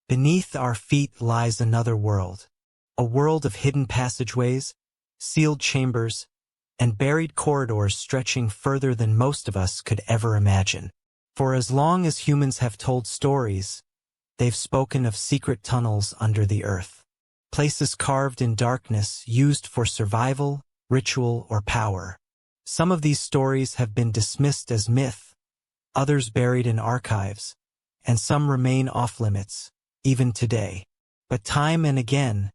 Beneath our feet lies another world, a world of hidden passageways, sealed chambers, and buried corridors stretching further than most of us could ever imagine. For as long as humans have told stories, they've spoken of secret tunnels under the earth, places carved in darkness used for survival, ritual, or power. Some of these stories have been dismissed as myth, others buried in archives, and some remain off-limits, even today. But time and again,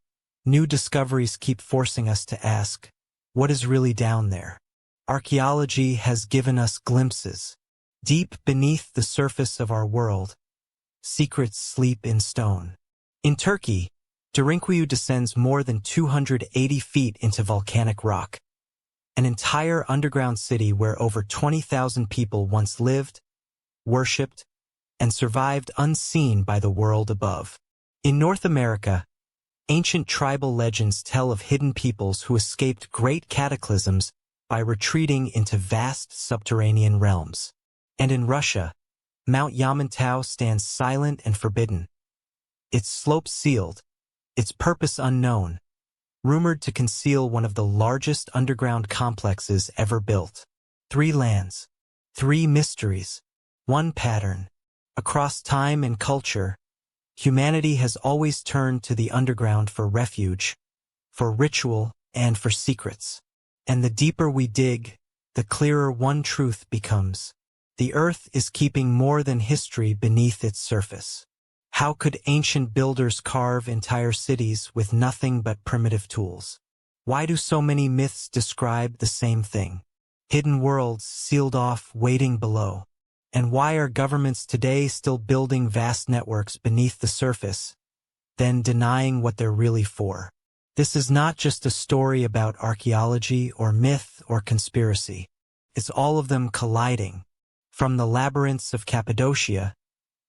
new discoveries keep forcing us to ask, what is really down there? Archaeology has given us glimpses. Deep beneath the surface of our world, secrets sleep in stone. In Turkey, Derinkuyu descends more than 280 feet into volcanic rock, an entire underground city where over 20,000 people once lived, worshipped, and survived unseen by the world above. In North America, ancient tribal legends tell of hidden peoples who escaped great cataclysms by retreating into vast subterranean realms. And in Russia, Mount Yamantau stands silent and forbidden, its slopes sealed, its purpose unknown, rumored to conceal one of the largest underground complexes ever built. 3 lands, 3 mysteries, 1 pattern. Across time and culture, humanity has always turned to the underground for refuge, for ritual, and for secrets. And the deeper we dig, the clearer one truth becomes. The earth is keeping more than history beneath its surface. How could ancient builders carve entire cities with nothing but primitive tools? Why do so many myths describe the same thing? Hidden worlds sealed off waiting below. And why are governments today still building vast networks beneath the surface, then denying what they're really for? This is not just a story about archaeology or myth or conspiracy. It's all of them colliding, from the labyrinths of Cappadocia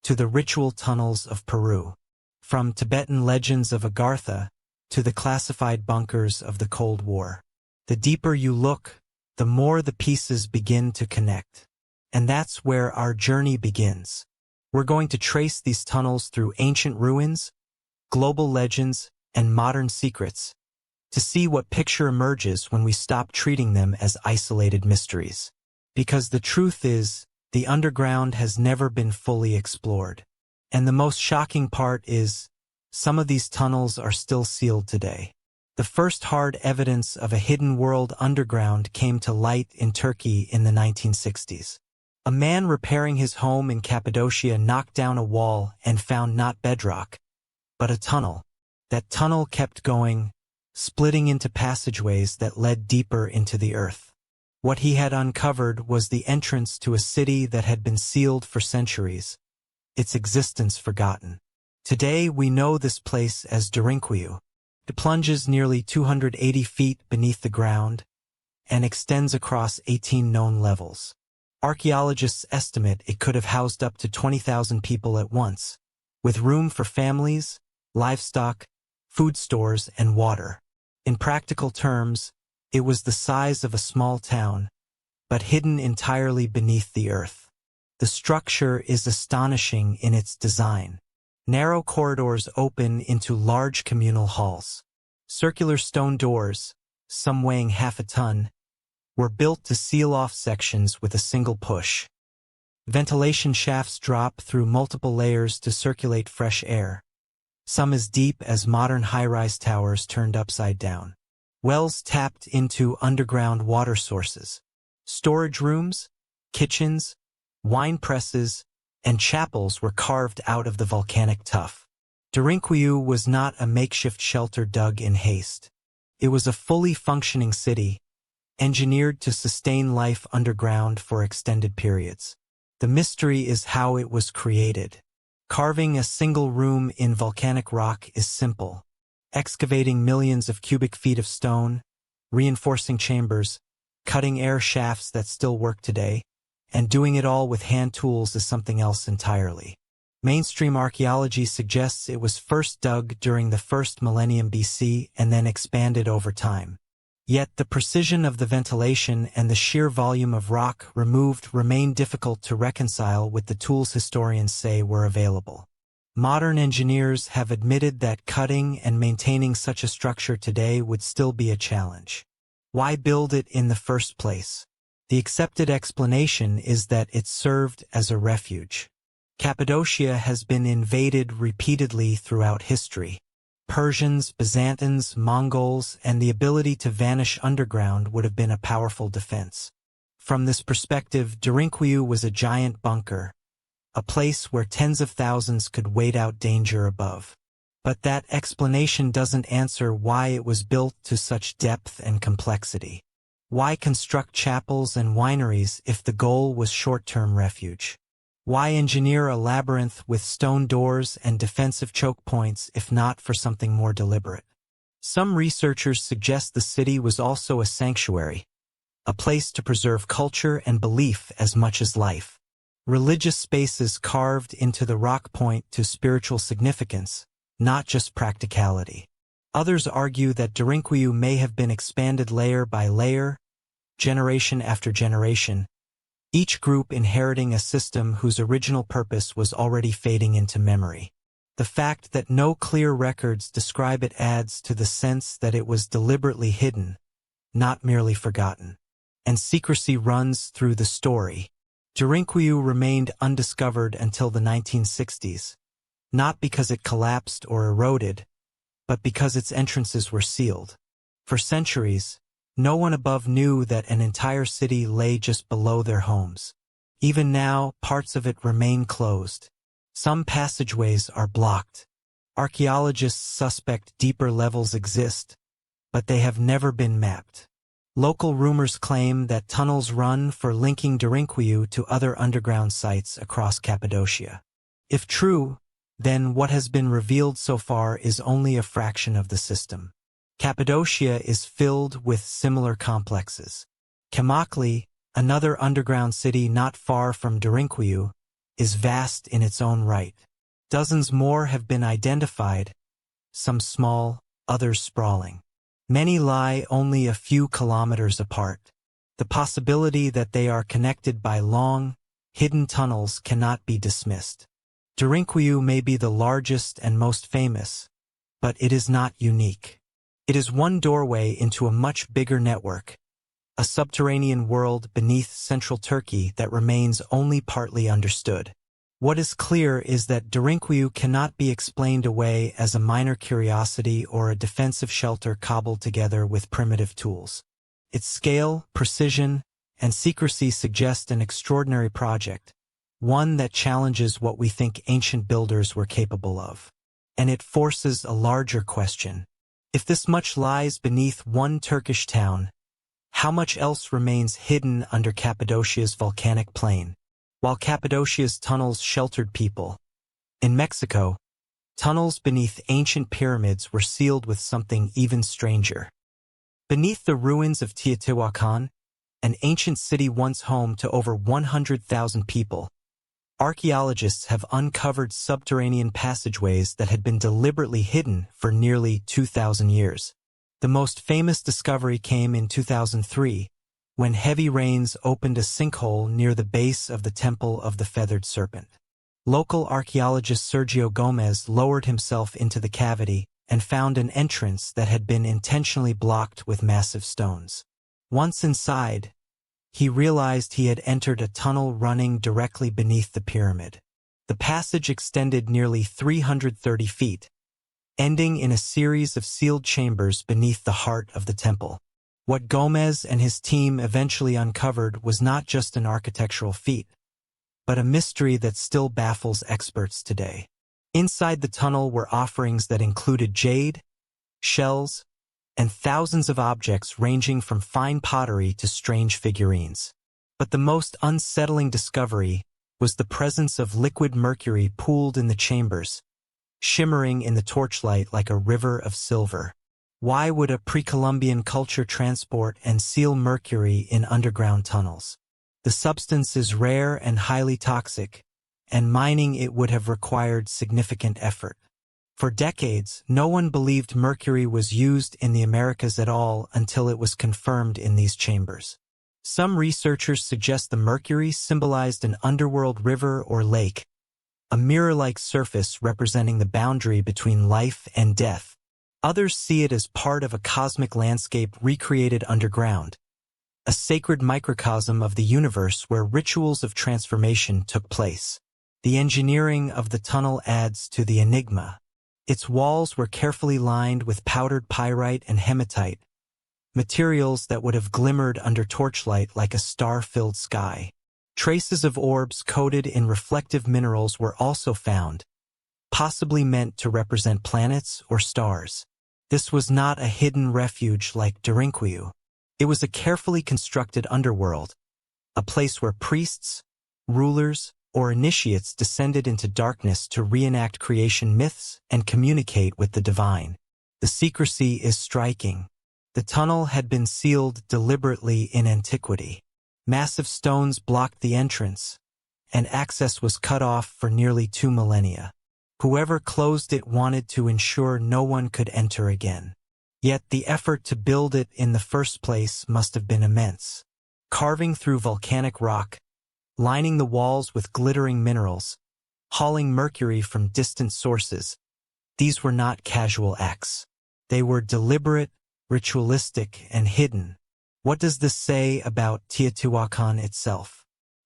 to the ritual tunnels of Peru, from Tibetan legends of Agartha to the classified bunkers of the Cold War. The deeper you look, the more the pieces begin to connect. And that's where our journey begins. We're going to trace these tunnels through ancient ruins, global legends, and modern secrets, to see what picture emerges when we stop treating them as isolated mysteries. Because the truth is, the underground has never been fully explored. And the most shocking part is, some of these tunnels are still sealed today. The first hard evidence of a hidden world underground came to light in Turkey in the 1960s. A man repairing his home in Cappadocia knocked down a wall and found not bedrock, but a tunnel. That tunnel kept going, splitting into passageways that led deeper into the earth. What he had uncovered was the entrance to a city that had been sealed for centuries, its existence forgotten. Today we know this place as Derinkuyu. It plunges nearly 280 feet beneath the ground and extends across 18 known levels. Archaeologists estimate it could have housed up to 20,000 people at once, with room for families, livestock, food stores, and water. In practical terms, it was the size of a small town, but hidden entirely beneath the earth. The structure is astonishing in its design. Narrow corridors open into large communal halls. Circular stone doors, some weighing half a ton, were built to seal off sections with a single push. Ventilation shafts drop through multiple layers to circulate fresh air, some as deep as modern high-rise towers turned upside down. Wells tapped into underground water sources. Storage rooms, kitchens, wine presses, and chapels were carved out of the volcanic tuff. Derinkuyu was not a makeshift shelter dug in haste. It was a fully functioning city, engineered to sustain life underground for extended periods. The mystery is how it was created. Carving a single room in volcanic rock is simple. Excavating millions of cubic feet of stone, reinforcing chambers, cutting air shafts that still work today, and doing it all with hand tools is something else entirely. Mainstream archaeology suggests it was first dug during the first millennium BC and then expanded over time. Yet the precision of the ventilation and the sheer volume of rock removed remain difficult to reconcile with the tools historians say were available. Modern engineers have admitted that cutting and maintaining such a structure today would still be a challenge. Why build it in the first place? The accepted explanation is that it served as a refuge. Cappadocia has been invaded repeatedly throughout history. Persians, Byzantines, Mongols, and the ability to vanish underground would have been a powerful defense. From this perspective, Derinkuyu was a giant bunker, a place where tens of thousands could wait out danger above. But that explanation doesn't answer why it was built to such depth and complexity. Why construct chapels and wineries if the goal was short-term refuge? Why engineer a labyrinth with stone doors and defensive choke points if not for something more deliberate? Some researchers suggest the city was also a sanctuary, a place to preserve culture and belief as much as life. Religious spaces carved into the rock point to spiritual significance, not just practicality. Others argue that Derinkuyu may have been expanded layer by layer, generation after generation, each group inheriting a system whose original purpose was already fading into memory. The fact that no clear records describe it adds to the sense that it was deliberately hidden, not merely forgotten. And secrecy runs through the story. Derinkuyu remained undiscovered until the 1960s, not because it collapsed or eroded, but because its entrances were sealed. For centuries, no one above knew that an entire city lay just below their homes. Even now, parts of it remain closed. Some passageways are blocked. Archaeologists suspect deeper levels exist, but they have never been mapped. Local rumors claim that tunnels run for linking Derinkuyu to other underground sites across Cappadocia. If true, then what has been revealed so far is only a fraction of the system. Cappadocia is filled with similar complexes. Kamakli, another underground city not far from Derinkuyu, is vast in its own right. Dozens more have been identified, some small, others sprawling. Many lie only a few kilometers apart. The possibility that they are connected by long, hidden tunnels cannot be dismissed. Derinkuyu may be the largest and most famous, but it is not unique. It is one doorway into a much bigger network, a subterranean world beneath central Turkey that remains only partly understood. What is clear is that Derinkuyu cannot be explained away as a minor curiosity or a defensive shelter cobbled together with primitive tools. Its scale, precision, and secrecy suggest an extraordinary project, one that challenges what we think ancient builders were capable of. And it forces a larger question. If this much lies beneath one Turkish town, how much else remains hidden under Cappadocia's volcanic plain? While Cappadocia's tunnels sheltered people, in Mexico, tunnels beneath ancient pyramids were sealed with something even stranger. Beneath the ruins of Teotihuacan, an ancient city once home to over 100,000 people, archaeologists have uncovered subterranean passageways that had been deliberately hidden for nearly 2,000 years. The most famous discovery came in 2003, when heavy rains opened a sinkhole near the base of the Temple of the Feathered Serpent. Local archaeologist Sergio Gomez lowered himself into the cavity and found an entrance that had been intentionally blocked with massive stones. Once inside, he realized he had entered a tunnel running directly beneath the pyramid. The passage extended nearly 330 feet, ending in a series of sealed chambers beneath the heart of the temple. What Gomez and his team eventually uncovered was not just an architectural feat, but a mystery that still baffles experts today. Inside the tunnel were offerings that included jade, shells, and thousands of objects ranging from fine pottery to strange figurines. But the most unsettling discovery was the presence of liquid mercury pooled in the chambers, shimmering in the torchlight like a river of silver. Why would a pre-Columbian culture transport and seal mercury in underground tunnels? The substance is rare and highly toxic, and mining it would have required significant effort. For decades, no one believed mercury was used in the Americas at all until it was confirmed in these chambers. Some researchers suggest the mercury symbolized an underworld river or lake, a mirror-like surface representing the boundary between life and death. Others see it as part of a cosmic landscape recreated underground, a sacred microcosm of the universe where rituals of transformation took place. The engineering of the tunnel adds to the enigma. Its walls were carefully lined with powdered pyrite and hematite, materials that would have glimmered under torchlight like a star-filled sky. Traces of orbs coated in reflective minerals were also found, possibly meant to represent planets or stars. This was not a hidden refuge like Derinkuyu. It was a carefully constructed underworld, a place where priests, rulers, or initiates descended into darkness to reenact creation myths and communicate with the divine. The secrecy is striking. The tunnel had been sealed deliberately in antiquity. Massive stones blocked the entrance, and access was cut off for nearly 2 millennia. Whoever closed it wanted to ensure no one could enter again. Yet the effort to build it in the first place must have been immense. Carving through volcanic rock, lining the walls with glittering minerals, hauling mercury from distant sources, these were not casual acts. They were deliberate, ritualistic, and hidden. What does this say about Teotihuacan itself?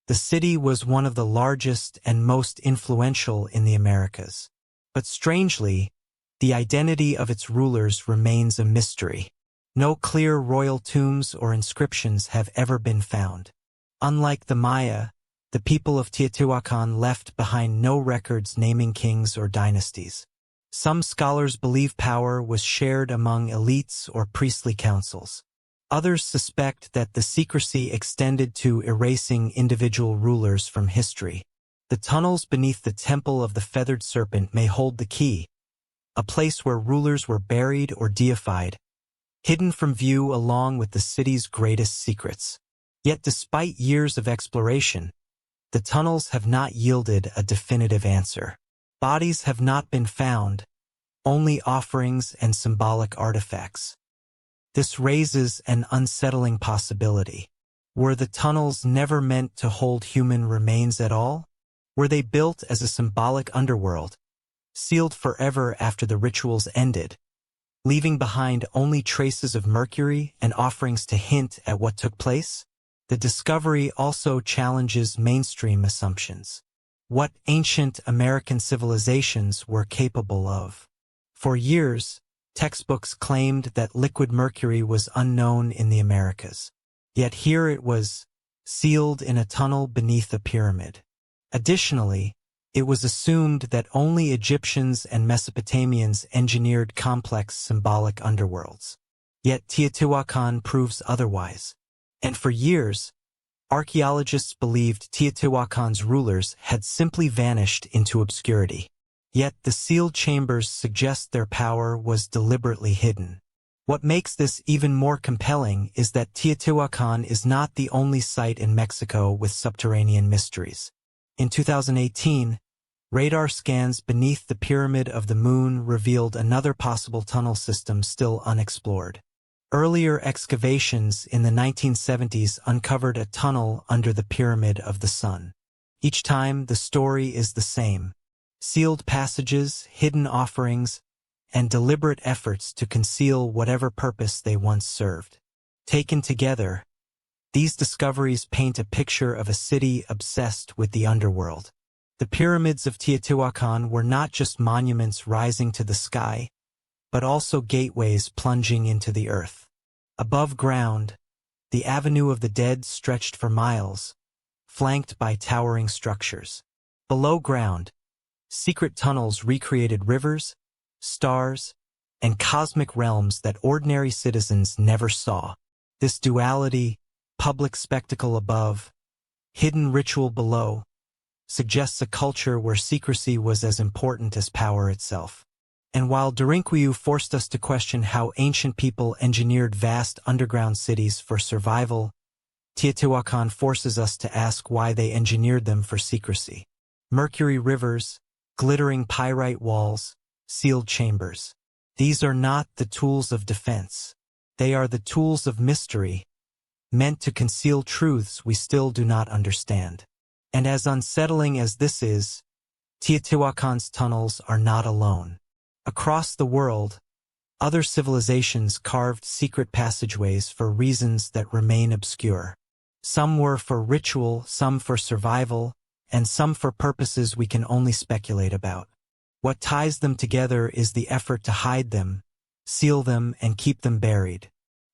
The city was one of the largest and most influential in the Americas. But strangely, the identity of its rulers remains a mystery. No clear royal tombs or inscriptions have ever been found. Unlike the Maya, the people of Teotihuacan left behind no records naming kings or dynasties. Some scholars believe power was shared among elites or priestly councils. Others suspect that the secrecy extended to erasing individual rulers from history. The tunnels beneath the Temple of the Feathered Serpent may hold the key, a place where rulers were buried or deified, hidden from view along with the city's greatest secrets. Yet despite years of exploration, the tunnels have not yielded a definitive answer. Bodies have not been found, only offerings and symbolic artifacts. This raises an unsettling possibility. Were the tunnels never meant to hold human remains at all? Were they built as a symbolic underworld, sealed forever after the rituals ended, leaving behind only traces of mercury and offerings to hint at what took place? The discovery also challenges mainstream assumptions. What ancient American civilizations were capable of. For years, textbooks claimed that liquid mercury was unknown in the Americas. Yet here it was, sealed in a tunnel beneath a pyramid. Additionally, it was assumed that only Egyptians and Mesopotamians engineered complex symbolic underworlds. Yet Teotihuacan proves otherwise. And for years, archaeologists believed Teotihuacan's rulers had simply vanished into obscurity. Yet the sealed chambers suggest their power was deliberately hidden. What makes this even more compelling is that Teotihuacan is not the only site in Mexico with subterranean mysteries. In 2018, radar scans beneath the Pyramid of the Moon revealed another possible tunnel system still unexplored. Earlier excavations in the 1970s uncovered a tunnel under the Pyramid of the Sun. Each time, the story is the same. Sealed passages, hidden offerings, and deliberate efforts to conceal whatever purpose they once served. Taken together, these discoveries paint a picture of a city obsessed with the underworld. The pyramids of Teotihuacan were not just monuments rising to the sky, but also gateways plunging into the earth. Above ground, the Avenue of the Dead stretched for miles, flanked by towering structures. Below ground, secret tunnels recreated rivers, stars, and cosmic realms that ordinary citizens never saw. This duality, public spectacle above, hidden ritual below, suggests a culture where secrecy was as important as power itself. And while Derinkuyu forced us to question how ancient people engineered vast underground cities for survival, Teotihuacan forces us to ask why they engineered them for secrecy. Mercury rivers, glittering pyrite walls, sealed chambers. These are not the tools of defense. They are the tools of mystery, meant to conceal truths we still do not understand. And as unsettling as this is, Teotihuacan's tunnels are not alone. Across the world, other civilizations carved secret passageways for reasons that remain obscure. Some were for ritual, some for survival, and some for purposes we can only speculate about. What ties them together is the effort to hide them, seal them, and keep them buried.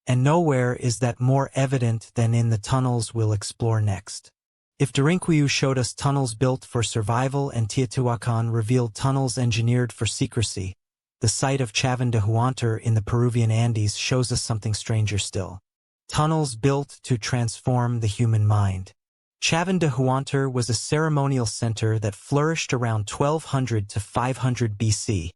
And nowhere is that more evident than in the tunnels we'll explore next. If Derinkuyu showed us tunnels built for survival and Teotihuacan revealed tunnels engineered for secrecy, the site of Chavín de Huántar in the Peruvian Andes shows us something stranger still. Tunnels built to transform the human mind. Chavín de Huántar was a ceremonial center that flourished around 1200 to 500 BC,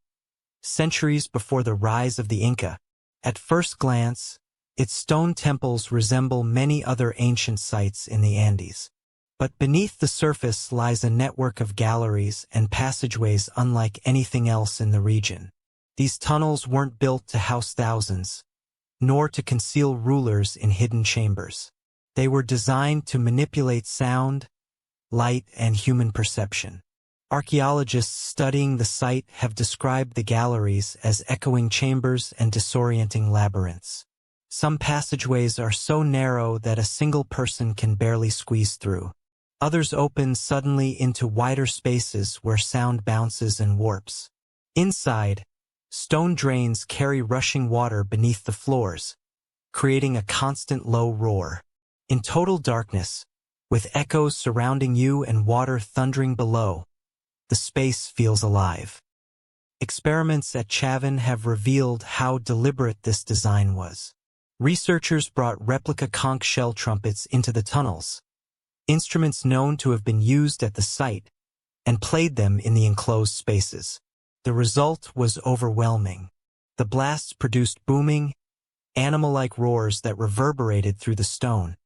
centuries before the rise of the Inca. At first glance, its stone temples resemble many other ancient sites in the Andes. But beneath the surface lies a network of galleries and passageways unlike anything else in the region. These tunnels weren't built to house thousands, nor to conceal rulers in hidden chambers. They were designed to manipulate sound, light, and human perception. Archaeologists studying the site have described the galleries as echoing chambers and disorienting labyrinths. Some passageways are so narrow that a single person can barely squeeze through. Others open suddenly into wider spaces where sound bounces and warps. Inside, stone drains carry rushing water beneath the floors, creating a constant low roar. In total darkness, with echoes surrounding you and water thundering below, the space feels alive. Experiments at Chavín have revealed how deliberate this design was. Researchers brought replica conch shell trumpets into the tunnels, instruments known to have been used at the site, and played them in the enclosed spaces. The result was overwhelming. The blasts produced booming, animal-like roars that reverberated through the stone,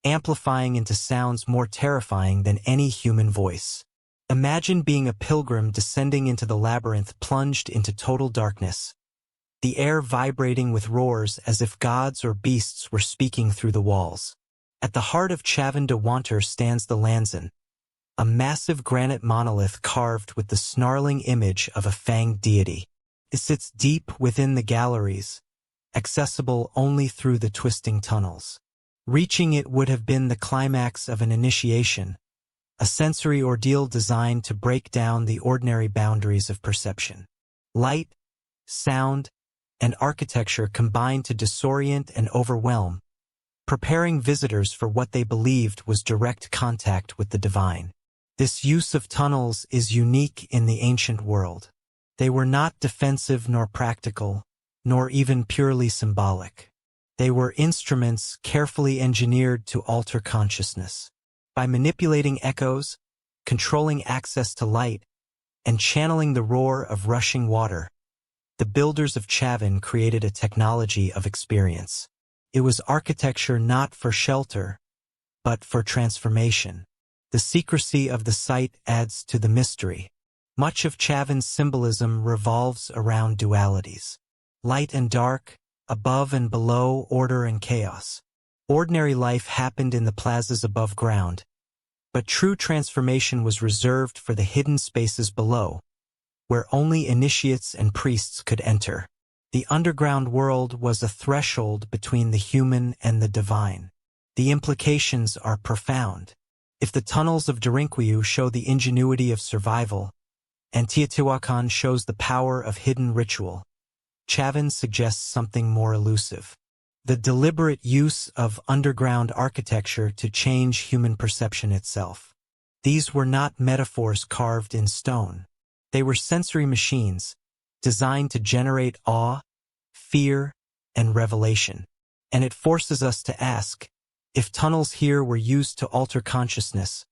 amplifying into sounds more terrifying than any human voice. Imagine being a pilgrim descending into the labyrinth plunged into total darkness, the air vibrating with roars as if gods or beasts were speaking through the walls. At the heart of Chavín de Huántar stands the Lanzan, a massive granite monolith carved with the snarling image of a fanged deity. It sits deep within the galleries, accessible only through the twisting tunnels. Reaching it would have been the climax of an initiation, a sensory ordeal designed to break down the ordinary boundaries of perception. Light, sound, and architecture combined to disorient and overwhelm, preparing visitors for what they believed was direct contact with the divine. This use of tunnels is unique in the ancient world. They were not defensive nor practical, nor even purely symbolic. They were instruments carefully engineered to alter consciousness. By manipulating echoes, controlling access to light, and channeling the roar of rushing water, the builders of Chavín created a technology of experience. It was architecture not for shelter, but for transformation. The secrecy of the site adds to the mystery. Much of Chavín's symbolism revolves around dualities. Light and dark, above and below, order and chaos. Ordinary life happened in the plazas above ground, but true transformation was reserved for the hidden spaces below, where only initiates and priests could enter. The underground world was a threshold between the human and the divine. The implications are profound. If the tunnels of Derinkuyu show the ingenuity of survival, and Teotihuacan shows the power of hidden ritual, Chavín suggests something more elusive: the deliberate use of underground architecture to change human perception itself. These were not metaphors carved in stone. They were sensory machines, designed to generate awe, fear, and revelation. And it forces us to ask, if tunnels here were used to alter consciousness,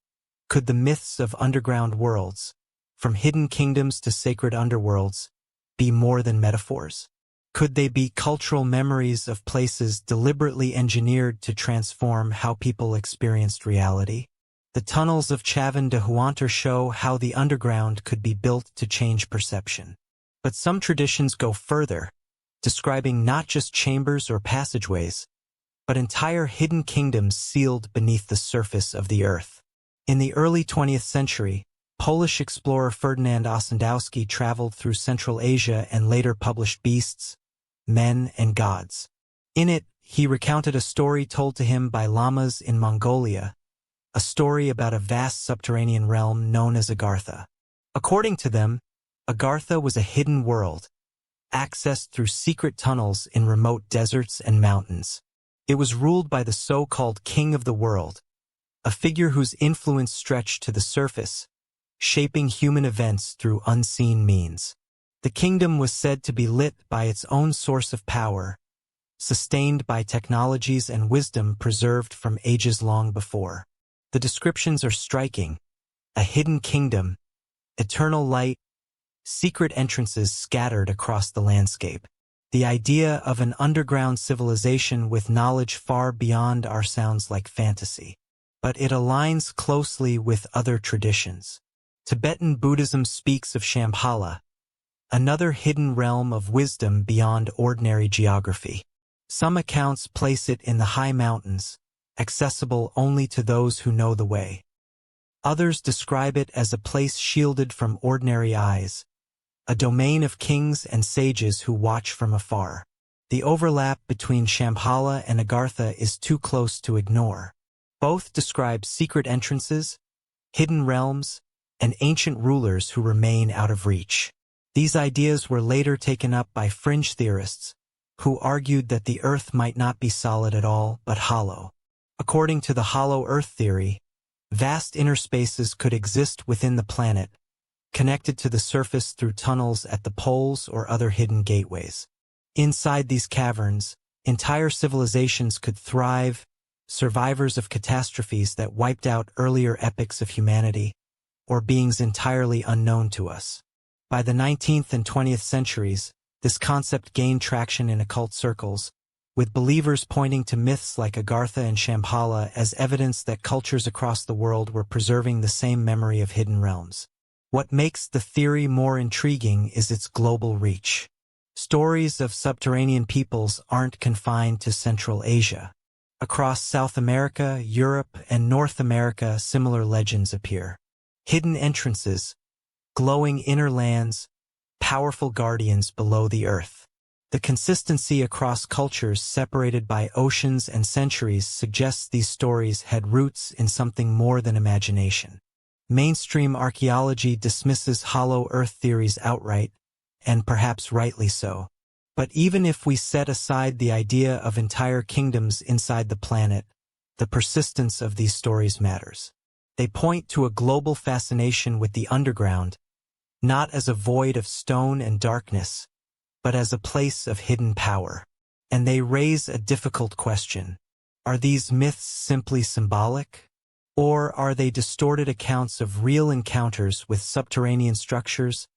could the myths of underground worlds, from hidden kingdoms to sacred underworlds, be more than metaphors? Could they be cultural memories of places deliberately engineered to transform how people experienced reality? The tunnels of Chavín de Huántar show how the underground could be built to change perception. But some traditions go further, describing not just chambers or passageways, but entire hidden kingdoms sealed beneath the surface of the earth. In the early 20th century, Polish explorer Ferdynand Ossendowski traveled through Central Asia and later published Beasts, Men, and Gods. In it, he recounted a story told to him by lamas in Mongolia, a story about a vast subterranean realm known as Agartha. According to them, Agartha was a hidden world, accessed through secret tunnels in remote deserts and mountains. It was ruled by the so-called King of the World, a figure whose influence stretched to the surface, shaping human events through unseen means. The kingdom was said to be lit by its own source of power, sustained by technologies and wisdom preserved from ages long before. The descriptions are striking: a hidden kingdom, eternal light, secret entrances scattered across the landscape. The idea of an underground civilization with knowledge far beyond our sounds like fantasy. But it aligns closely with other traditions. Tibetan Buddhism speaks of Shambhala, another hidden realm of wisdom beyond ordinary geography. Some accounts place it in the high mountains, accessible only to those who know the way. Others describe it as a place shielded from ordinary eyes, a domain of kings and sages who watch from afar. The overlap between Shambhala and Agartha is too close to ignore. Both describe secret entrances, hidden realms, and ancient rulers who remain out of reach. These ideas were later taken up by fringe theorists, who argued that the Earth might not be solid at all, but hollow. According to the hollow Earth theory, vast inner spaces could exist within the planet, connected to the surface through tunnels at the poles or other hidden gateways. Inside these caverns, entire civilizations could thrive, survivors of catastrophes that wiped out earlier epochs of humanity, or beings entirely unknown to us. By the 19th and 20th centuries, this concept gained traction in occult circles, with believers pointing to myths like Agartha and Shambhala as evidence that cultures across the world were preserving the same memory of hidden realms. What makes the theory more intriguing is its global reach. Stories of subterranean peoples aren't confined to Central Asia. Across South America, Europe, and North America, similar legends appear. Hidden entrances, glowing inner lands, powerful guardians below the earth. The consistency across cultures separated by oceans and centuries suggests these stories had roots in something more than imagination. Mainstream archaeology dismisses hollow earth theories outright, and perhaps rightly so. But even if we set aside the idea of entire kingdoms inside the planet, the persistence of these stories matters. They point to a global fascination with the underground, not as a void of stone and darkness, but as a place of hidden power. And they raise a difficult question. Are these myths simply symbolic? Or are they distorted accounts of real encounters with subterranean structures,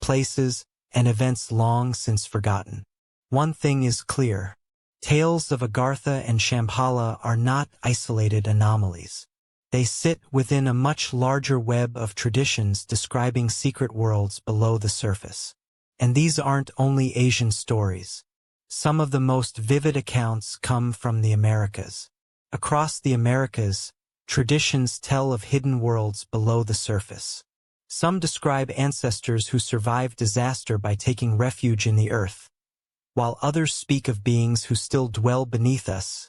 places, and events long since forgotten? One thing is clear. Tales of Agartha and Shambhala are not isolated anomalies. They sit within a much larger web of traditions describing secret worlds below the surface. And these aren't only Asian stories. Some of the most vivid accounts come from the Americas. Across the Americas, traditions tell of hidden worlds below the surface. Some describe ancestors who survived disaster by taking refuge in the earth, while others speak of beings who still dwell beneath us,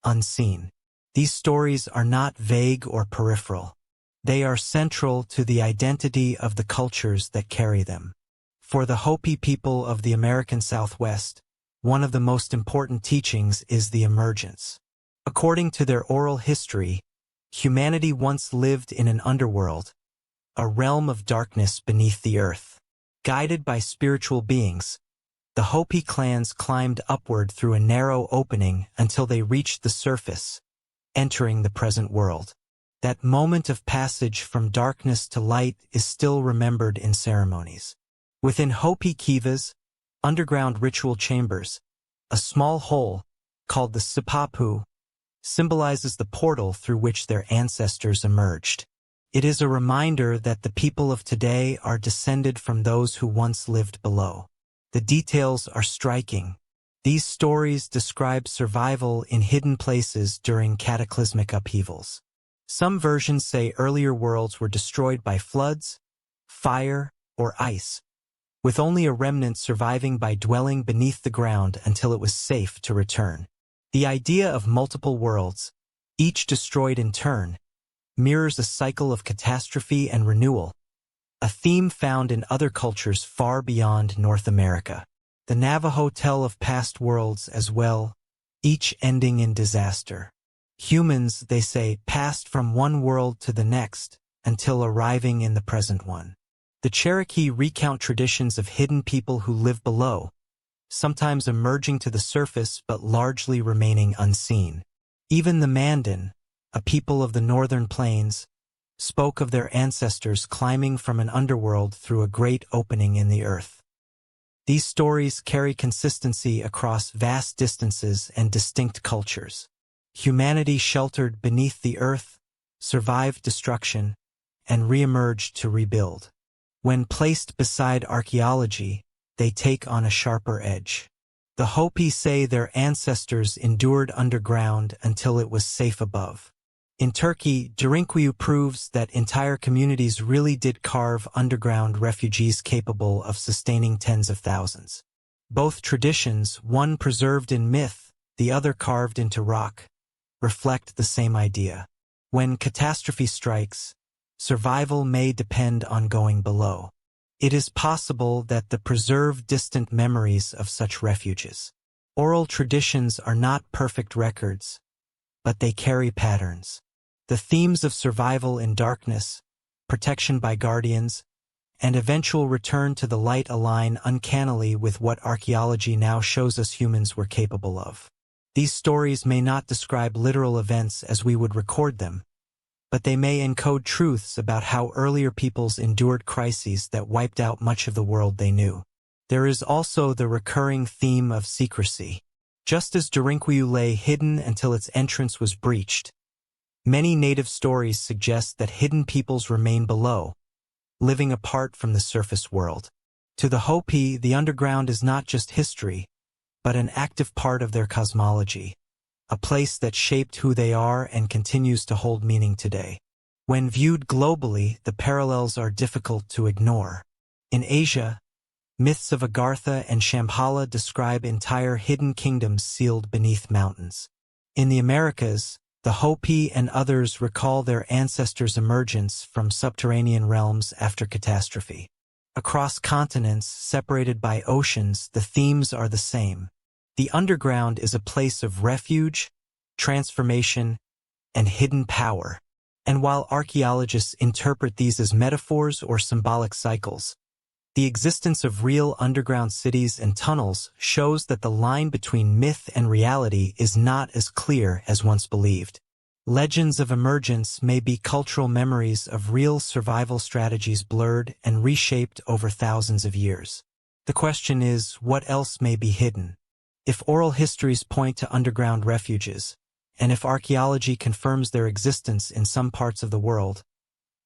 unseen. These stories are not vague or peripheral. They are central to the identity of the cultures that carry them. For the Hopi people of the American Southwest, one of the most important teachings is the emergence. According to their oral history, humanity once lived in an underworld, a realm of darkness beneath the earth. Guided by spiritual beings, the Hopi clans climbed upward through a narrow opening until they reached the surface, entering the present world. That moment of passage from darkness to light is still remembered in ceremonies. Within Hopi kivas, underground ritual chambers, a small hole, called the sipapu, symbolizes the portal through which their ancestors emerged. It is a reminder that the people of today are descended from those who once lived below. The details are striking. These stories describe survival in hidden places during cataclysmic upheavals. Some versions say earlier worlds were destroyed by floods, fire, or ice, with only a remnant surviving by dwelling beneath the ground until it was safe to return. The idea of multiple worlds, each destroyed in turn, mirrors a cycle of catastrophe and renewal, a theme found in other cultures far beyond North America. The Navajo tell of past worlds as well, each ending in disaster. Humans, they say, passed from one world to the next until arriving in the present one. The Cherokee recount traditions of hidden people who live below, sometimes emerging to the surface but largely remaining unseen. Even the Mandan, a people of the northern plains, spoke of their ancestors climbing from an underworld through a great opening in the earth. These stories carry consistency across vast distances and distinct cultures. Humanity sheltered beneath the earth, survived destruction, and re-emerged to rebuild. When placed beside archaeology, they take on a sharper edge. The Hopi say their ancestors endured underground until it was safe above. In Turkey, Derinkuyu proves that entire communities really did carve underground refugees capable of sustaining tens of thousands. Both traditions, one preserved in myth, the other carved into rock, reflect the same idea. When catastrophe strikes, survival may depend on going below. It is possible that the preserved distant memories of such refuges. Oral traditions are not perfect records, but they carry patterns. The themes of survival in darkness, protection by guardians, and eventual return to the light align uncannily with what archaeology now shows us humans were capable of. These stories may not describe literal events as we would record them, but they may encode truths about how earlier peoples endured crises that wiped out much of the world they knew. There is also the recurring theme of secrecy. Just as Derinkuyu lay hidden until its entrance was breached, many native stories suggest that hidden peoples remain below, living apart from the surface world. To the Hopi, the underground is not just history, but an active part of their cosmology, a place that shaped who they are and continues to hold meaning today. When viewed globally, the parallels are difficult to ignore. In Asia, myths of Agartha and Shambhala describe entire hidden kingdoms sealed beneath mountains. In the Americas, the Hopi and others recall their ancestors' emergence from subterranean realms after catastrophe. Across continents separated by oceans, the themes are the same. The underground is a place of refuge, transformation, and hidden power. And while archaeologists interpret these as metaphors or symbolic cycles, the existence of real underground cities and tunnels shows that the line between myth and reality is not as clear as once believed. Legends of emergence may be cultural memories of real survival strategies blurred and reshaped over thousands of years. The question is, what else may be hidden? If oral histories point to underground refuges, and if archaeology confirms their existence in some parts of the world,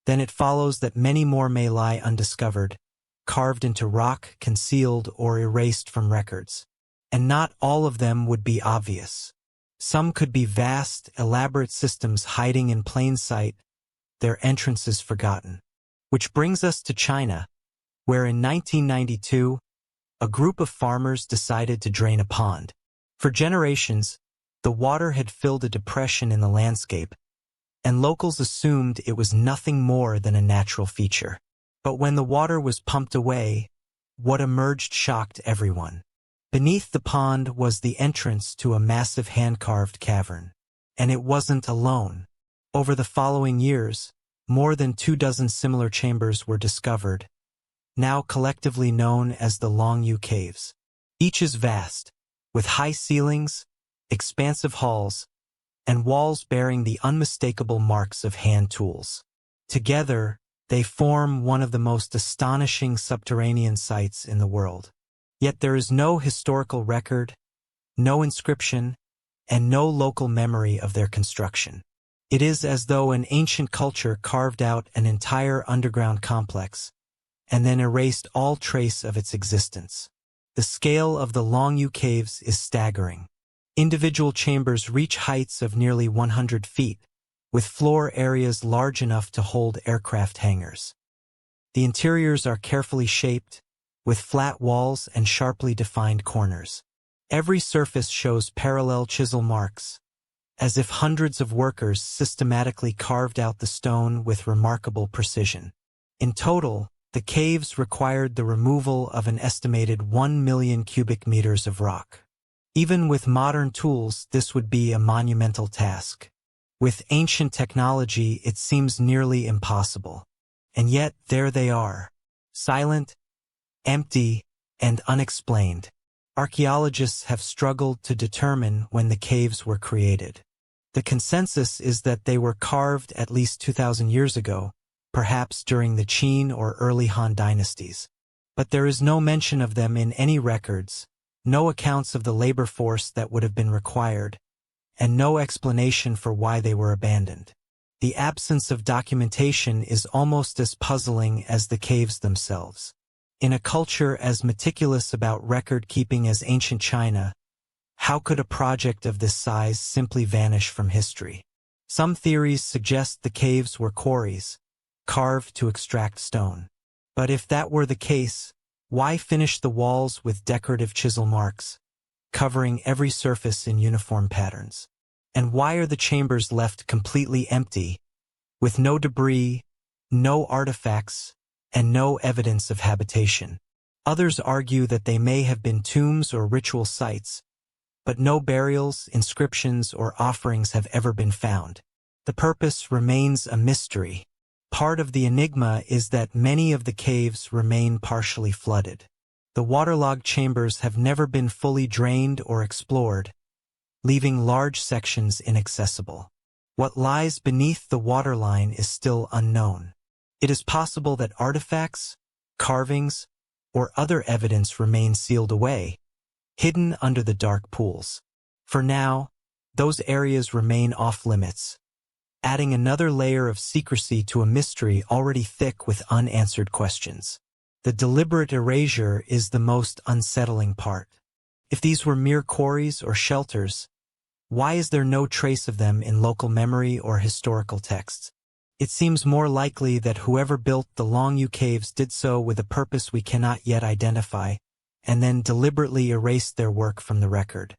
then it follows that many more may lie undiscovered, carved into rock, concealed, or erased from records. And not all of them would be obvious. Some could be vast, elaborate systems hiding in plain sight, their entrances forgotten. Which brings us to China, where in 1992, a group of farmers decided to drain a pond. For generations, the water had filled a depression in the landscape, and locals assumed it was nothing more than a natural feature. But when the water was pumped away, what emerged shocked everyone. Beneath the pond was the entrance to a massive hand-carved cavern. And it wasn't alone. Over the following years, more than 24 similar chambers were discovered, now collectively known as the Longyu Caves. Each is vast, with high ceilings, expansive halls, and walls bearing the unmistakable marks of hand tools. Together, they form one of the most astonishing subterranean sites in the world. Yet there is no historical record, no inscription, and no local memory of their construction. It is as though an ancient culture carved out an entire underground complex, and then erased all trace of its existence. The scale of the Longyu Caves is staggering. Individual chambers reach heights of nearly 100 feet, with floor areas large enough to hold aircraft hangars. The interiors are carefully shaped, with flat walls and sharply defined corners. Every surface shows parallel chisel marks, as if hundreds of workers systematically carved out the stone with remarkable precision. In total, the caves required the removal of an estimated 1 million cubic meters of rock. Even with modern tools, this would be a monumental task. With ancient technology, it seems nearly impossible. And yet, there they are. Silent, empty, and unexplained. Archaeologists have struggled to determine when the caves were created. The consensus is that they were carved at least 2,000 years ago, perhaps during the Qin or early Han dynasties. But there is no mention of them in any records, no accounts of the labor force that would have been required, and no explanation for why they were abandoned. The absence of documentation is almost as puzzling as the caves themselves. In a culture as meticulous about record-keeping as ancient China, how could a project of this size simply vanish from history? Some theories suggest the caves were quarries, carved to extract stone. But if that were the case, why finish the walls with decorative chisel marks, covering every surface in uniform patterns? And why are the chambers left completely empty, with no debris, no artifacts, and no evidence of habitation? Others argue that they may have been tombs or ritual sites, but no burials, inscriptions, or offerings have ever been found. The purpose remains a mystery. Part of the enigma is that many of the caves remain partially flooded. The waterlogged chambers have never been fully drained or explored, leaving large sections inaccessible. What lies beneath the waterline is still unknown. It is possible that artifacts, carvings, or other evidence remain sealed away, hidden under the dark pools. For now, those areas remain off-limits, adding another layer of secrecy to a mystery already thick with unanswered questions. The deliberate erasure is the most unsettling part. If these were mere quarries or shelters, why is there no trace of them in local memory or historical texts? It seems more likely that whoever built the Longyu caves did so with a purpose we cannot yet identify, and then deliberately erased their work from the record.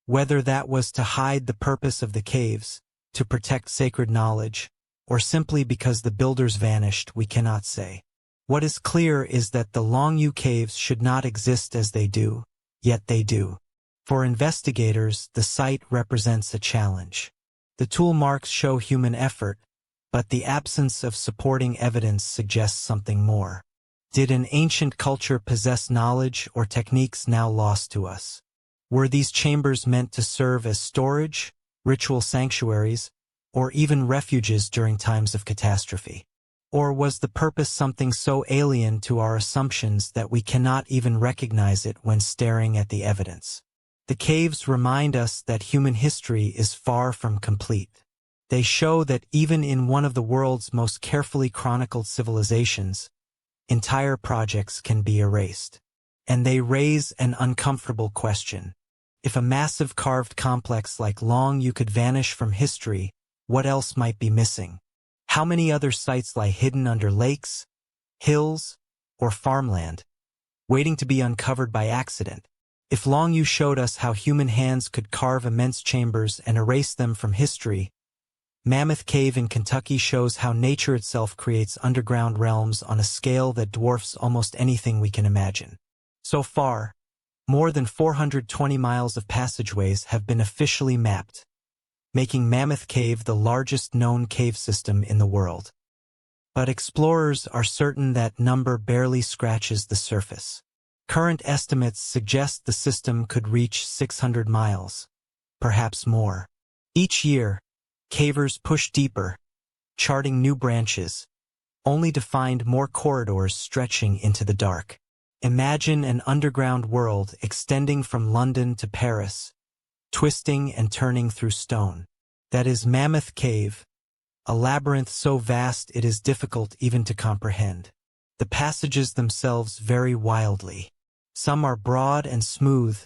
Whether that was to hide the purpose of the caves, to protect sacred knowledge, or simply because the builders vanished, we cannot say. What is clear is that the Longyu caves should not exist as they do, yet they do. For investigators, the site represents a challenge. The tool marks show human effort, but the absence of supporting evidence suggests something more. Did an ancient culture possess knowledge or techniques now lost to us? Were these chambers meant to serve as storage, ritual sanctuaries, or even refuges during times of catastrophe? Or was the purpose something so alien to our assumptions that we cannot even recognize it when staring at the evidence? The caves remind us that human history is far from complete. They show that even in one of the world's most carefully chronicled civilizations, entire projects can be erased. And they raise an uncomfortable question. If a massive carved complex like Longyu could vanish from history, what else might be missing? How many other sites lie hidden under lakes, hills, or farmland, waiting to be uncovered by accident? If Longyu showed us how human hands could carve immense chambers and erase them from history, Mammoth Cave in Kentucky shows how nature itself creates underground realms on a scale that dwarfs almost anything we can imagine. So far, more than 420 miles of passageways have been officially mapped, making Mammoth Cave the largest known cave system in the world. But explorers are certain that number barely scratches the surface. Current estimates suggest the system could reach 600 miles, perhaps more. Each year, cavers push deeper, charting new branches, only to find more corridors stretching into the dark. Imagine an underground world extending from London to Paris, twisting and turning through stone. That is Mammoth Cave, a labyrinth so vast it is difficult even to comprehend. The passages themselves vary wildly. Some are broad and smooth,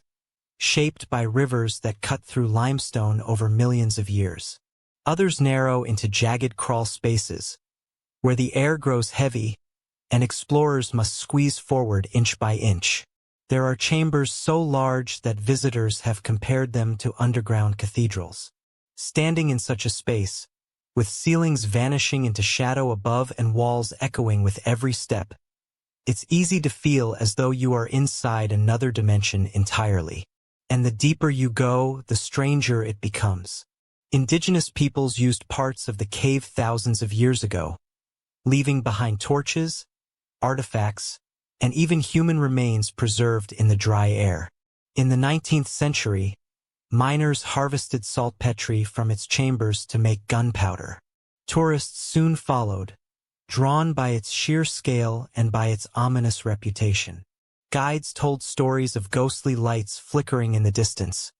shaped by rivers that cut through limestone over millions of years. Others narrow into jagged crawl spaces, where the air grows heavy and explorers must squeeze forward inch by inch. There are chambers so large that visitors have compared them to underground cathedrals. Standing in such a space, with ceilings vanishing into shadow above and walls echoing with every step, it's easy to feel as though you are inside another dimension entirely. And the deeper you go, the stranger it becomes. Indigenous peoples used parts of the cave thousands of years ago, leaving behind torches, artifacts, and even human remains preserved in the dry air. In the 19th century, miners harvested saltpetre from its chambers to make gunpowder. Tourists soon followed, drawn by its sheer scale and by its ominous reputation. Guides told stories of ghostly lights flickering in the distance,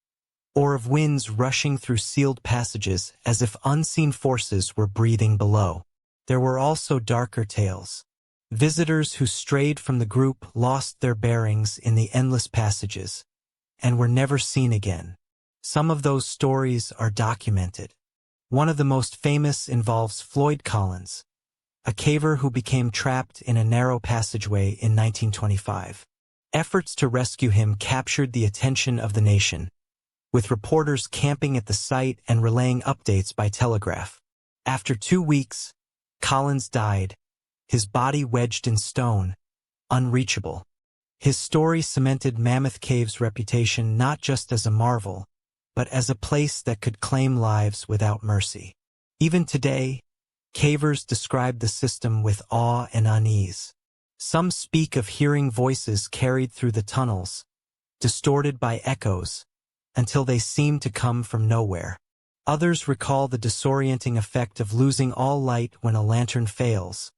or of winds rushing through sealed passages as if unseen forces were breathing below. There were also darker tales. Visitors who strayed from the group lost their bearings in the endless passages and were never seen again. Some of those stories are documented. One of the most famous involves Floyd Collins, a caver who became trapped in a narrow passageway in 1925. Efforts to rescue him captured the attention of the nation, with reporters camping at the site and relaying updates by telegraph. After 2 weeks, Collins died, his body wedged in stone, unreachable. His story cemented Mammoth Cave's reputation not just as a marvel, but as a place that could claim lives without mercy. Even today, cavers describe the system with awe and unease. Some speak of hearing voices carried through the tunnels, distorted by echoes, until they seem to come from nowhere. Others recall the disorienting effect of losing all light when a lantern fails,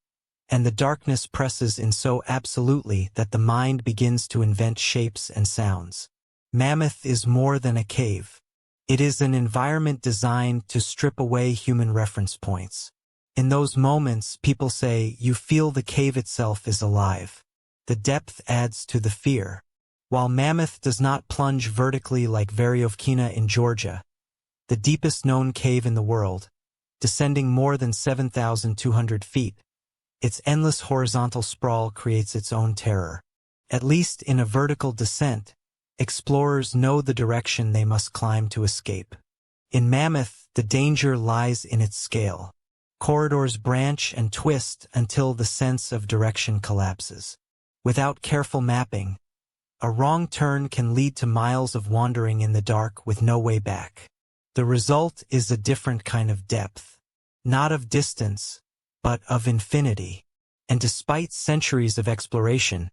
and the darkness presses in so absolutely that the mind begins to invent shapes and sounds. Mammoth is more than a cave. It is an environment designed to strip away human reference points. In those moments, people say, you feel the cave itself is alive. The depth adds to the fear. While Mammoth does not plunge vertically like Veriovkina in Georgia, the deepest known cave in the world, descending more than 7,200 feet, its endless horizontal sprawl creates its own terror. At least in a vertical descent, explorers know the direction they must climb to escape. In Mammoth, the danger lies in its scale. Corridors branch and twist until the sense of direction collapses. Without careful mapping, a wrong turn can lead to miles of wandering in the dark with no way back. The result is a different kind of depth, not of distance, but of infinity. And despite centuries of exploration,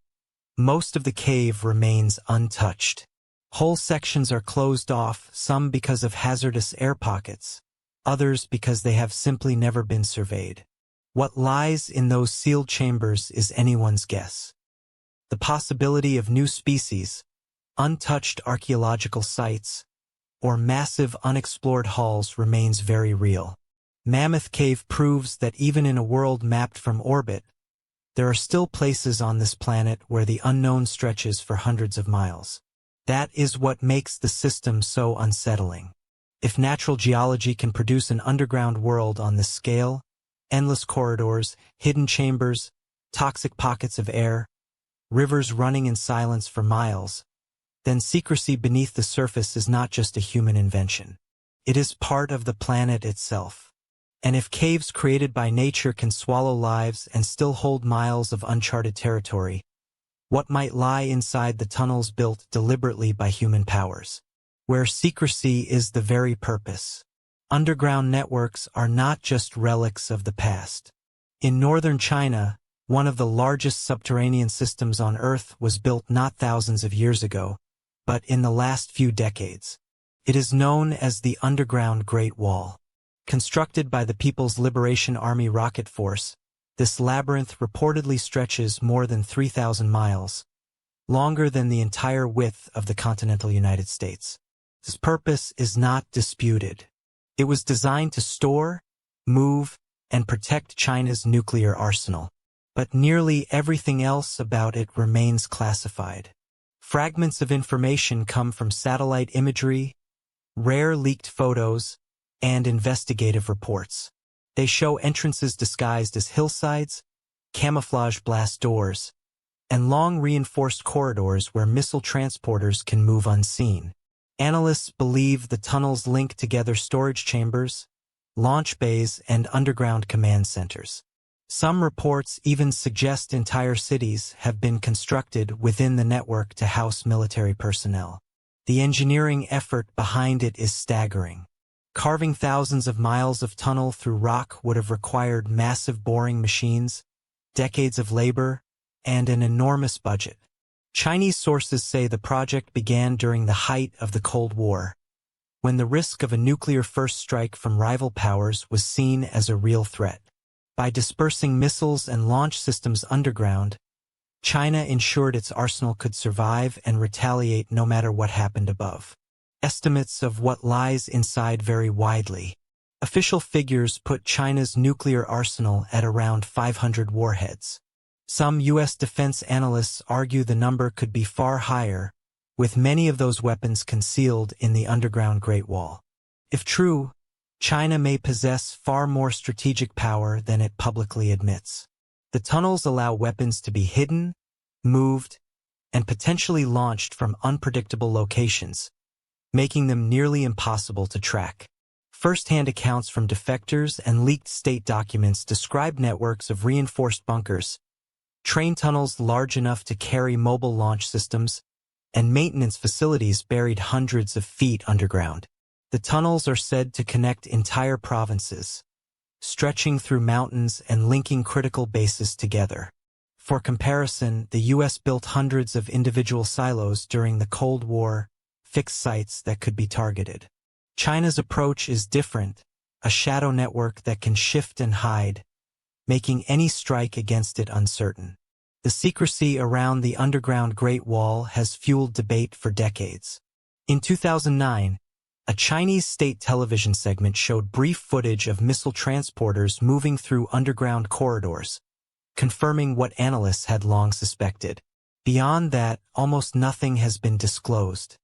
most of the cave remains untouched. Whole sections are closed off, some because of hazardous air pockets, others because they have simply never been surveyed. What lies in those sealed chambers is anyone's guess. The possibility of new species, untouched archaeological sites, or massive unexplored halls remains very real. Mammoth Cave proves that even in a world mapped from orbit, there are still places on this planet where the unknown stretches for hundreds of miles. That is what makes the system so unsettling. If natural geology can produce an underground world on this scale, endless corridors, hidden chambers, toxic pockets of air, rivers running in silence for miles, then secrecy beneath the surface is not just a human invention. It is part of the planet itself. And if caves created by nature can swallow lives and still hold miles of uncharted territory, what might lie inside the tunnels built deliberately by human powers, where secrecy is the very purpose? Underground networks are not just relics of the past. In northern China, one of the largest subterranean systems on Earth was built not thousands of years ago, but in the last few decades. It is known as the Underground Great Wall. Constructed by the People's Liberation Army Rocket Force, this labyrinth reportedly stretches more than 3,000 miles, longer than the entire width of the continental United States. Its purpose is not disputed. It was designed to store, move, and protect China's nuclear arsenal. But nearly everything else about it remains classified. Fragments of information come from satellite imagery, rare leaked photos, and investigative reports. They show entrances disguised as hillsides, camouflage blast doors, and long reinforced corridors where missile transporters can move unseen. Analysts believe the tunnels link together storage chambers, launch bays, and underground command centers. Some reports even suggest entire cities have been constructed within the network to house military personnel. The engineering effort behind it is staggering. Carving thousands of miles of tunnel through rock would have required massive boring machines, decades of labor, and an enormous budget. Chinese sources say the project began during the height of the Cold War, when the risk of a nuclear first strike from rival powers was seen as a real threat. By dispersing missiles and launch systems underground, China ensured its arsenal could survive and retaliate no matter what happened above. Estimates of what lies inside vary widely. Official figures put China's nuclear arsenal at around 500 warheads. Some U.S. defense analysts argue the number could be far higher, with many of those weapons concealed in the underground Great Wall. If true, China may possess far more strategic power than it publicly admits. The tunnels allow weapons to be hidden, moved, and potentially launched from unpredictable locations, making them nearly impossible to track. First-hand accounts from defectors and leaked state documents describe networks of reinforced bunkers, train tunnels large enough to carry mobile launch systems, and maintenance facilities buried hundreds of feet underground. The tunnels are said to connect entire provinces, stretching through mountains and linking critical bases together. For comparison, the U.S. built hundreds of individual silos during the Cold War, fixed sites that could be targeted. China's approach is different, a shadow network that can shift and hide, making any strike against it uncertain. The secrecy around the underground Great Wall has fueled debate for decades. In 2009, a Chinese state television segment showed brief footage of missile transporters moving through underground corridors, confirming what analysts had long suspected. Beyond that, almost nothing has been disclosed.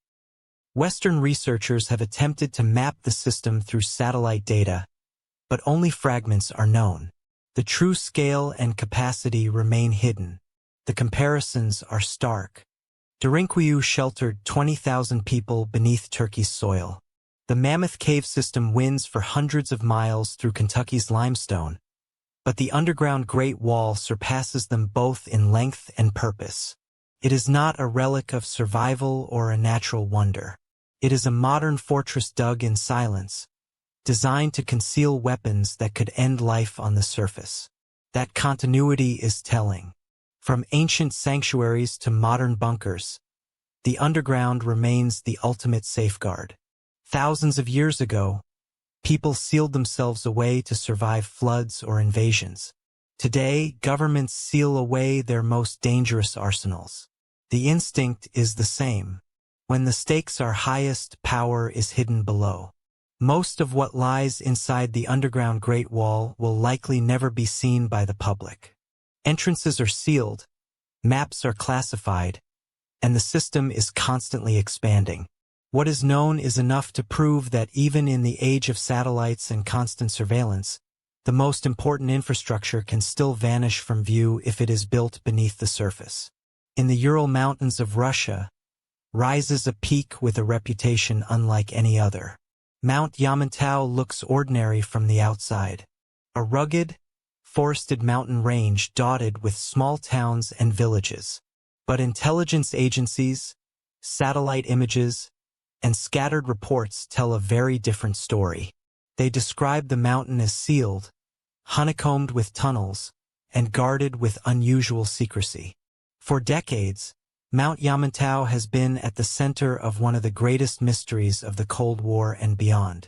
Western researchers have attempted to map the system through satellite data, but only fragments are known. The true scale and capacity remain hidden. The comparisons are stark. Derinkuyu sheltered 20,000 people beneath Turkey's soil. The Mammoth Cave system winds for hundreds of miles through Kentucky's limestone, but the underground Great Wall surpasses them both in length and purpose. It is not a relic of survival or a natural wonder. It is a modern fortress dug in silence, designed to conceal weapons that could end life on the surface. That continuity is telling. From ancient sanctuaries to modern bunkers, the underground remains the ultimate safeguard. Thousands of years ago, people sealed themselves away to survive floods or invasions. Today, governments seal away their most dangerous arsenals. The instinct is the same. When the stakes are highest, power is hidden below. Most of what lies inside the underground Great Wall will likely never be seen by the public. Entrances are sealed, maps are classified, and the system is constantly expanding. What is known is enough to prove that even in the age of satellites and constant surveillance, the most important infrastructure can still vanish from view if it is built beneath the surface. In the Ural Mountains of Russia, rises a peak with a reputation unlike any other. Mount Yamantau looks ordinary from the outside. A rugged, forested mountain range dotted with small towns and villages. But intelligence agencies, satellite images, and scattered reports tell a very different story. They describe the mountain as sealed, honeycombed with tunnels, and guarded with unusual secrecy. For decades, Mount Yamantau has been at the center of one of the greatest mysteries of the Cold War and beyond.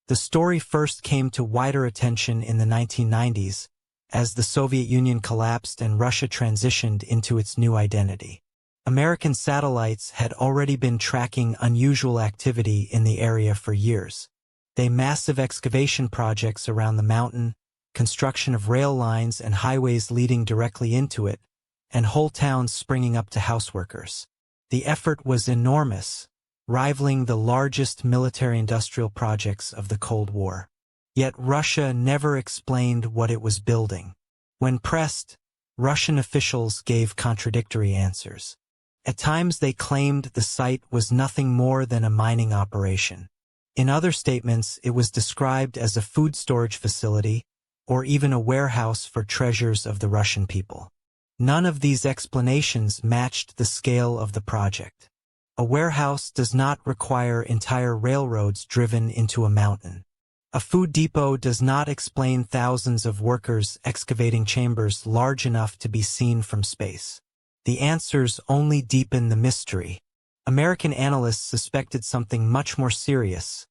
The story first came to wider attention in the 1990s, as the Soviet Union collapsed and Russia transitioned into its new identity. American satellites had already been tracking unusual activity in the area for years. Massive excavation projects around the mountain, construction of rail lines and highways leading directly into it, and whole towns springing up to houseworkers. The effort was enormous, rivaling the largest military-industrial projects of the Cold War. Yet Russia never explained what it was building. When pressed, Russian officials gave contradictory answers. At times they claimed the site was nothing more than a mining operation. In other statements, it was described as a food storage facility or even a warehouse for treasures of the Russian people. None of these explanations matched the scale of the project. A warehouse does not require entire railroads driven into a mountain. A food depot does not explain thousands of workers excavating chambers large enough to be seen from space. The answers only deepen the mystery. American analysts suspected something much more serious: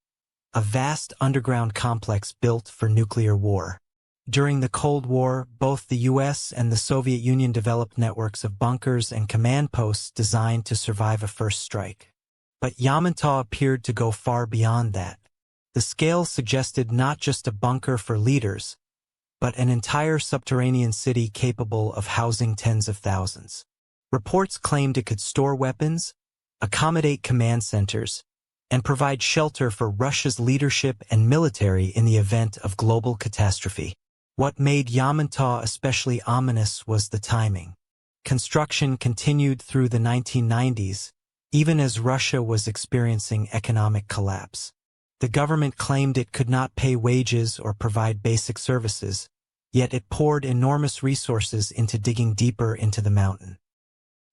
a vast underground complex built for nuclear war. During the Cold War, both the US and the Soviet Union developed networks of bunkers and command posts designed to survive a first strike. But Yamantau appeared to go far beyond that. The scale suggested not just a bunker for leaders, but an entire subterranean city capable of housing tens of thousands. Reports claimed it could store weapons, accommodate command centers, and provide shelter for Russia's leadership and military in the event of global catastrophe. What made Yamantau especially ominous was the timing. Construction continued through the 1990s, even as Russia was experiencing economic collapse. The government claimed it could not pay wages or provide basic services, yet it poured enormous resources into digging deeper into the mountain.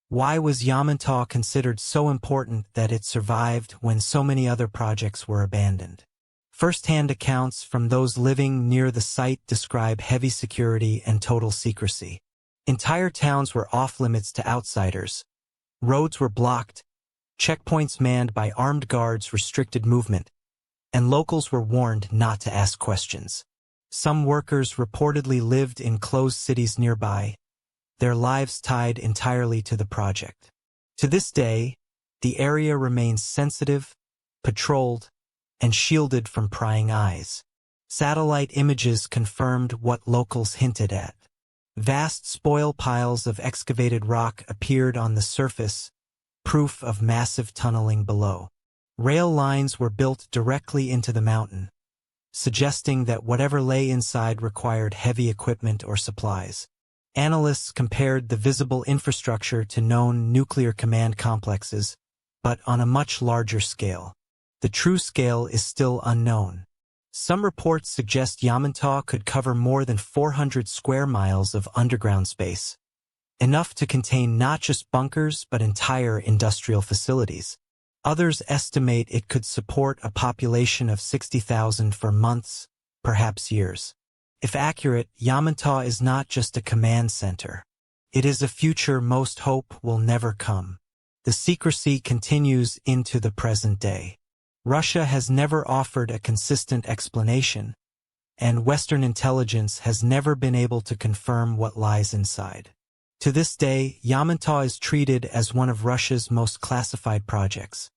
Why was Yamantau considered so important that it survived when so many other projects were abandoned? First-hand accounts from those living near the site describe heavy security and total secrecy. Entire towns were off-limits to outsiders. Roads were blocked, checkpoints manned by armed guards restricted movement, and locals were warned not to ask questions. Some workers reportedly lived in closed cities nearby, their lives tied entirely to the project. To this day, the area remains sensitive, patrolled, and shielded from prying eyes. Satellite images confirmed what locals hinted at. Vast spoil piles of excavated rock appeared on the surface, proof of massive tunneling below. Rail lines were built directly into the mountain, suggesting that whatever lay inside required heavy equipment or supplies. Analysts compared the visible infrastructure to known nuclear command complexes, but on a much larger scale. The true scale is still unknown. Some reports suggest Yamantau could cover more than 400 square miles of underground space, enough to contain not just bunkers but entire industrial facilities. Others estimate it could support a population of 60,000 for months, perhaps years. If accurate, Yamantau is not just a command center. It is a future most hope will never come. The secrecy continues into the present day. Russia has never offered a consistent explanation, and Western intelligence has never been able to confirm what lies inside. To this day, Yamantau is treated as one of Russia's most classified projects,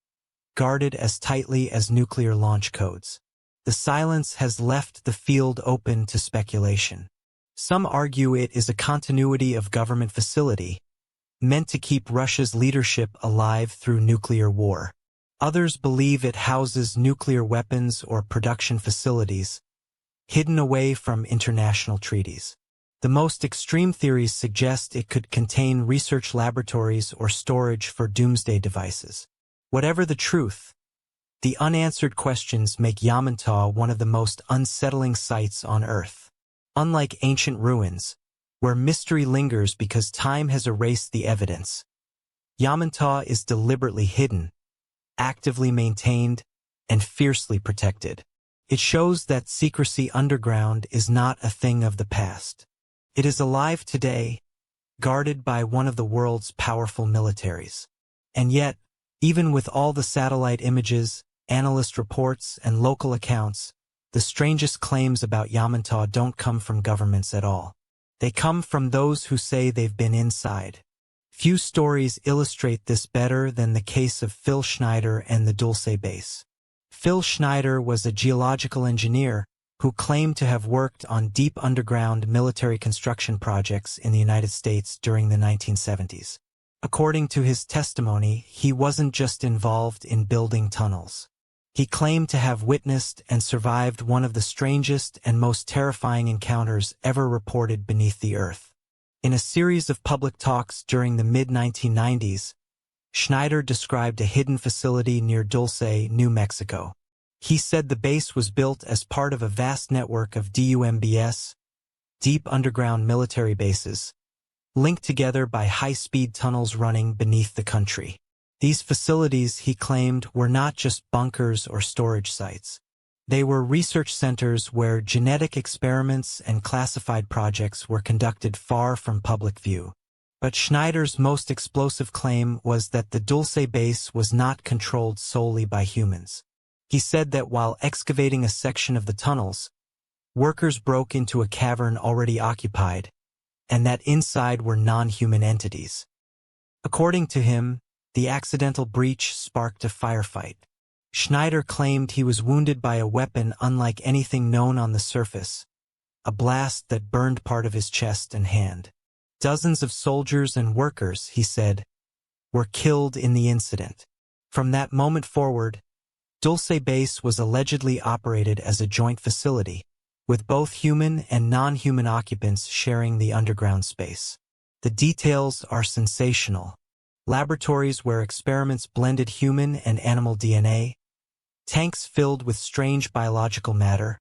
guarded as tightly as nuclear launch codes. The silence has left the field open to speculation. Some argue it is a continuity of government facility, meant to keep Russia's leadership alive through nuclear war. Others believe it houses nuclear weapons or production facilities, hidden away from international treaties. The most extreme theories suggest it could contain research laboratories or storage for doomsday devices. Whatever the truth, the unanswered questions make Yamantau one of the most unsettling sights on Earth. Unlike ancient ruins, where mystery lingers because time has erased the evidence, Yamantau is deliberately hidden, actively maintained, and fiercely protected. It shows that secrecy underground is not a thing of the past. It is alive today, guarded by one of the world's powerful militaries. And yet, even with all the satellite images, analyst reports, and local accounts, the strangest claims about Yamantau don't come from governments at all. They come from those who say they've been inside. Few stories illustrate this better than the case of Phil Schneider and the Dulce base. Phil Schneider was a geological engineer who claimed to have worked on deep underground military construction projects in the United States during the 1970s. According to his testimony, he wasn't just involved in building tunnels. He claimed to have witnessed and survived one of the strangest and most terrifying encounters ever reported beneath the earth. In a series of public talks during the mid-1990s, Schneider described a hidden facility near Dulce, New Mexico. He said the base was built as part of a vast network of DUMBS, deep underground military bases, linked together by high-speed tunnels running beneath the country. These facilities, he claimed, were not just bunkers or storage sites. They were research centers where genetic experiments and classified projects were conducted far from public view. But Schneider's most explosive claim was that the Dulce base was not controlled solely by humans. He said that while excavating a section of the tunnels, workers broke into a cavern already occupied, and that inside were non-human entities. According to him, the accidental breach sparked a firefight. Schneider claimed he was wounded by a weapon unlike anything known on the surface, a blast that burned part of his chest and hand. Dozens of soldiers and workers, he said, were killed in the incident. From that moment forward, Dulce Base was allegedly operated as a joint facility, with both human and non-human occupants sharing the underground space. The details are sensational. Laboratories where experiments blended human and animal DNA, tanks filled with strange biological matter,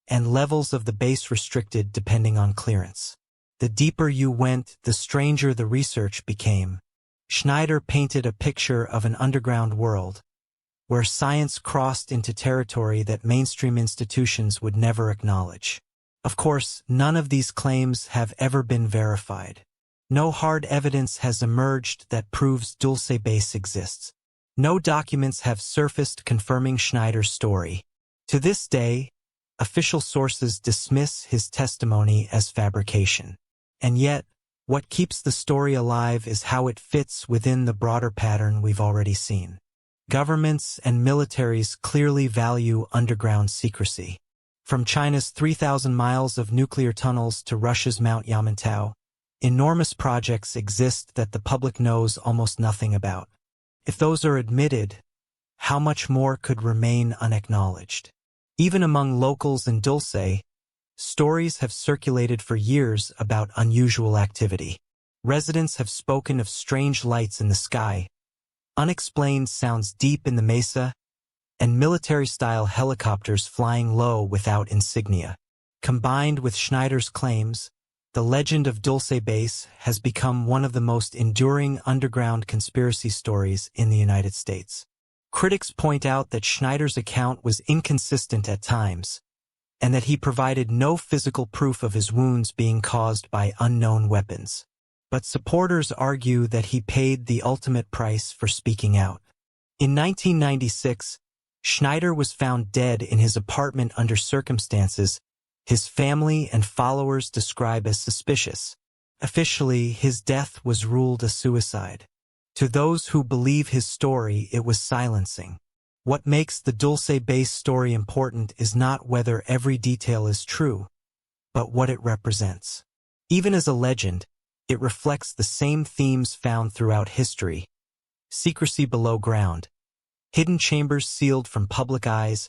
and levels of the base restricted depending on clearance. The deeper you went, the stranger the research became. Schneider painted a picture of an underground world, where science crossed into territory that mainstream institutions would never acknowledge. Of course, none of these claims have ever been verified. No hard evidence has emerged that proves Dulce Base exists. No documents have surfaced confirming Schneider's story. To this day, official sources dismiss his testimony as fabrication. And yet, what keeps the story alive is how it fits within the broader pattern we've already seen. Governments and militaries clearly value underground secrecy. From China's 3,000 miles of nuclear tunnels to Russia's Mount Yamantau, enormous projects exist that the public knows almost nothing about. If those are admitted, how much more could remain unacknowledged? Even among locals in Dulce, stories have circulated for years about unusual activity. Residents have spoken of strange lights in the sky, unexplained sounds deep in the mesa, and military-style helicopters flying low without insignia. Combined with Schneider's claims, the legend of Dulce Base has become one of the most enduring underground conspiracy stories in the United States. Critics point out that Schneider's account was inconsistent at times, and that he provided no physical proof of his wounds being caused by unknown weapons. But supporters argue that he paid the ultimate price for speaking out. In 1996, Schneider was found dead in his apartment under circumstances his family and followers describe as suspicious. Officially, his death was ruled a suicide. To those who believe his story, it was silencing. What makes the Dulce Base story important is not whether every detail is true, but what it represents. Even as a legend, it reflects the same themes found throughout history: secrecy below ground, hidden chambers sealed from public eyes,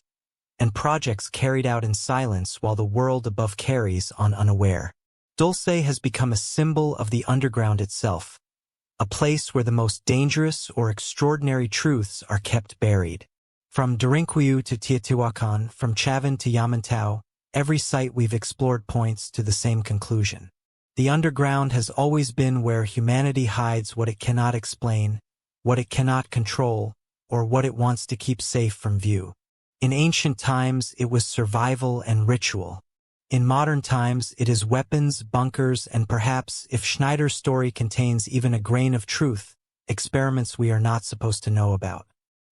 and projects carried out in silence while the world above carries on unaware. Dulce has become a symbol of the underground itself, a place where the most dangerous or extraordinary truths are kept buried. From Derinkuyu to Teotihuacan, from Chavin to Yamantau, every site we've explored points to the same conclusion. The underground has always been where humanity hides what it cannot explain, what it cannot control, or what it wants to keep safe from view. In ancient times, it was survival and ritual. In modern times, it is weapons, bunkers, and perhaps, if Schneider's story contains even a grain of truth, experiments we are not supposed to know about.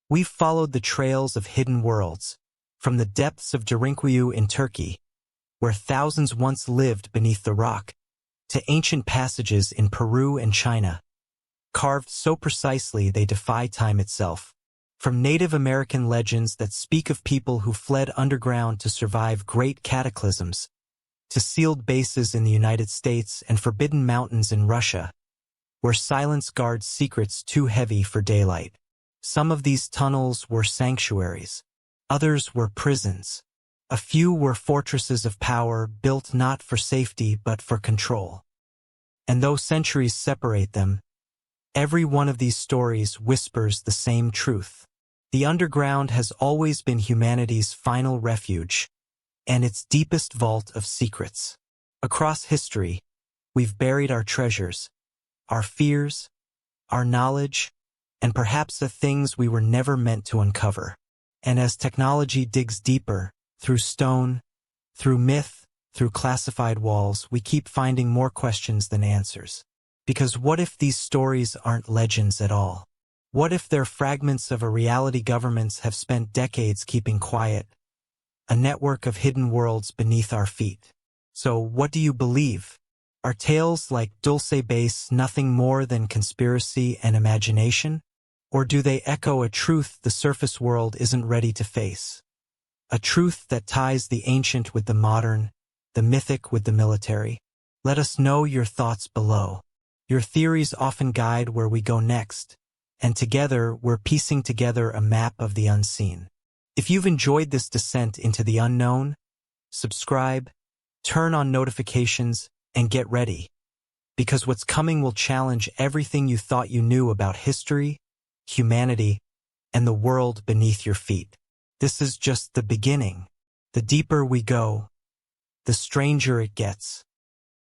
We've followed the trails of hidden worlds, from the depths of Derinkuyu in Turkey, where thousands once lived beneath the rock, to ancient passages in Peru and China, carved so precisely they defy time itself. From Native American legends that speak of people who fled underground to survive great cataclysms, to sealed bases in the United States and forbidden mountains in Russia, where silence guards secrets too heavy for daylight. Some of these tunnels were sanctuaries. Others were prisons. A few were fortresses of power built not for safety but for control. And though centuries separate them, every one of these stories whispers the same truth. The underground has always been humanity's final refuge and its deepest vault of secrets. Across history, we've buried our treasures, our fears, our knowledge, and perhaps the things we were never meant to uncover. And as technology digs deeper, through stone, through myth, through classified walls, we keep finding more questions than answers. Because what if these stories aren't legends at all? What if they're fragments of a reality governments have spent decades keeping quiet? A network of hidden worlds beneath our feet. So what do you believe? Are tales like Dulce Base nothing more than conspiracy and imagination? Or do they echo a truth the surface world isn't ready to face? A truth that ties the ancient with the modern, the mythic with the military? Let us know your thoughts below. Your theories often guide where we go next, and together we're piecing together a map of the unseen. If you've enjoyed this descent into the unknown, subscribe, turn on notifications, and get ready. Because what's coming will challenge everything you thought you knew about history, humanity, and the world beneath your feet. This is just the beginning. The deeper we go, the stranger it gets.